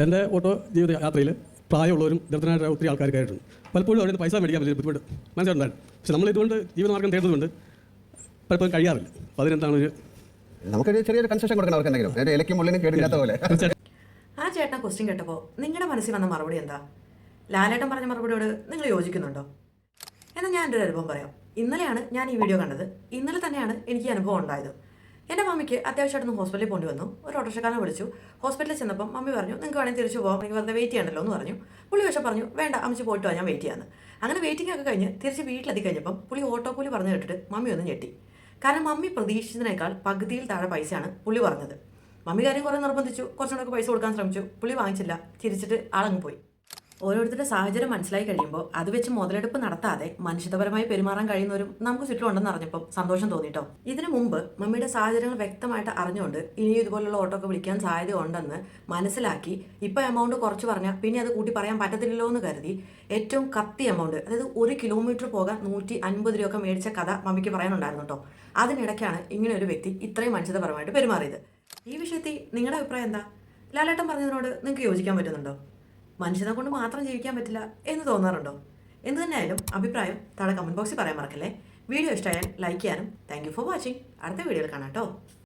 എൻ്റെ ഓട്ടോ ജീവിത യാത്രയിൽ പ്രായമുള്ളവരും ദരിദ്രനായ ഒത്തിരി ആൾക്കാർ കയറിയിട്ടുണ്ട്. പലപ്പോഴും അവിടെ നിന്ന് പൈസ മേടിക്കാൻ വലിയ ബുദ്ധിമുട്ട് മനസ്സിലുണ്ടായിരുന്നു. പക്ഷെ നമ്മൾ ഇതുകൊണ്ട് ജീവിതമാർഗം തേടുന്നതുകൊണ്ട് പലപ്പോഴും കഴിയാറില്ല. അപ്പോൾ അതിനെന്താണ് ഒരു നമുക്കൊരു ചെറിയൊരു കൺസെഷൻ കൊടുക്കണം അവർക്ക് എന്തെങ്കിലും, എൻ്റെ ഇലയ്ക്കും മുള്ളിനും കേടില്ലാത്ത പോലെ. ആ ചേട്ടൻ ക്വസ്റ്റ്യൻ കേട്ടപ്പോൾ നിങ്ങളുടെ മനസ്സിൽ വന്ന മറുപടി എന്താ? ലാലേട്ടൻ പറഞ്ഞ മറുപടിയോട് നിങ്ങൾ യോജിക്കുന്നുണ്ടോ? എന്നാൽ ഞാൻ എൻ്റെ ഒരു അനുഭവം പറയാം. ഇന്നലെയാണ് ഞാൻ ഈ വീഡിയോ കണ്ടത്. ഇന്നലെ തന്നെയാണ് എനിക്ക് ഈ അനുഭവം ഉണ്ടായത്. എൻ്റെ മമ്മിക്ക് അത്യാവശ്യമായിട്ടൊന്ന് ഹോസ്പിറ്റലിൽ പോകേണ്ടി വന്നു. ഒരു ഓട്ടോറിക്ഷക്കാരനെ വിളിച്ചു. ഹോസ്പിറ്റലിൽ ചെന്നപ്പം മമ്മി പറഞ്ഞു, നിങ്ങൾക്ക് വേണമെങ്കിൽ തിരിച്ചു പോകാം, എനിക്ക് വെറുതെ വെയിറ്റ് ചെയ്യണ്ടല്ലോ എന്ന് പറഞ്ഞു. പുള്ളി പക്ഷേ പറഞ്ഞു, വേണ്ട അമ്മച്ച് പോയിട്ട് വാ, ഞാൻ വെയിറ്റ് ചെയ്യാമെന്ന്. അങ്ങനെ വെയിറ്റിംഗ് ഒക്കെ കഴിഞ്ഞ് തിരിച്ച് വീട്ടിലെത്തി കഴിഞ്ഞപ്പം പുള്ളി ഓട്ടോ കൂലി പറഞ്ഞു കേട്ടിട്ട് മമ്മി ഒന്ന് ഞെട്ടി. കാരണം മമ്മി പ്രതീക്ഷിച്ചതിനേക്കാൾ പകുതിയിൽ താഴെ പൈസയാണ് പുള്ളി പറഞ്ഞത്. മമ്മി കാര്യം കുറേ നിർബന്ധിച്ചു, കുറച്ചുകൂടെ പൈസ കൊടുക്കാൻ ശ്രമിച്ചു. പുള്ളി വാങ്ങിച്ചില്ല, ചിരിച്ചിട്ട് ആളങ്ങ് പോയി. ഓരോരുത്തരുടെ സാഹചര്യം മനസ്സിലായി കഴിയുമ്പോൾ അത് വെച്ച് മുതലെടുപ്പ് നടത്താതെ മനുഷ്യപരമായി പെരുമാറാൻ കഴിയുന്നവരും നമുക്ക് ചുറ്റുമുണ്ടെന്ന് അറിഞ്ഞപ്പോൾ സന്തോഷം തോന്നിട്ടോ. ഇതിനു മുമ്പ് മമ്മിയുടെ സാഹചര്യങ്ങൾ വ്യക്തമായിട്ട് അറിഞ്ഞുകൊണ്ട് ഇനിയും ഇതുപോലുള്ള ഓട്ടോ ഒക്കെ വിളിക്കാൻ സാധ്യത ഉണ്ടെന്ന് മനസ്സിലാക്കി ഇപ്പോൾ എമൗണ്ട് കുറച്ച് പറഞ്ഞാൽ പിന്നെ അത് കൂട്ടി പറയാൻ പറ്റത്തില്ലല്ലോ എന്ന് കരുതി ഏറ്റവും കത്തി എമൗണ്ട്, അതായത് 1 കിലോമീറ്റർ പോകാൻ 150 രൂപയൊക്കെ മേടിച്ച കഥ മമ്മിക്ക് പറയാനുണ്ടായിരുന്നു കേട്ടോ. അതിനിടയ്ക്കാണ് ഇങ്ങനെ ഒരു വ്യക്തി ഇത്രയും മനുഷ്യപരമായിട്ട് പെരുമാറിയത്. ഈ വിഷയത്തിൽ നിങ്ങളുടെ അഭിപ്രായം എന്താ? ലാലേട്ടൻ പറഞ്ഞതിനോട് നിങ്ങൾക്ക് യോജിക്കാൻ പറ്റുന്നുണ്ടോ? മനുഷ്യനെ കൊണ്ട് മാത്രം ജീവിക്കാൻ പറ്റില്ല എന്ന് തോന്നാറുണ്ടോ? എന്ത് തന്നെയായാലും അഭിപ്രായം താഴെ കമൻറ്റ് ബോക്സിൽ പറയാൻ മറക്കല്ലേ. വീഡിയോ ഇഷ്ടമായാൽ ലൈക്ക് ചെയ്യാനും. Thank you for watching. അടുത്ത വീഡിയോയിൽ കാണാം കേട്ടോ.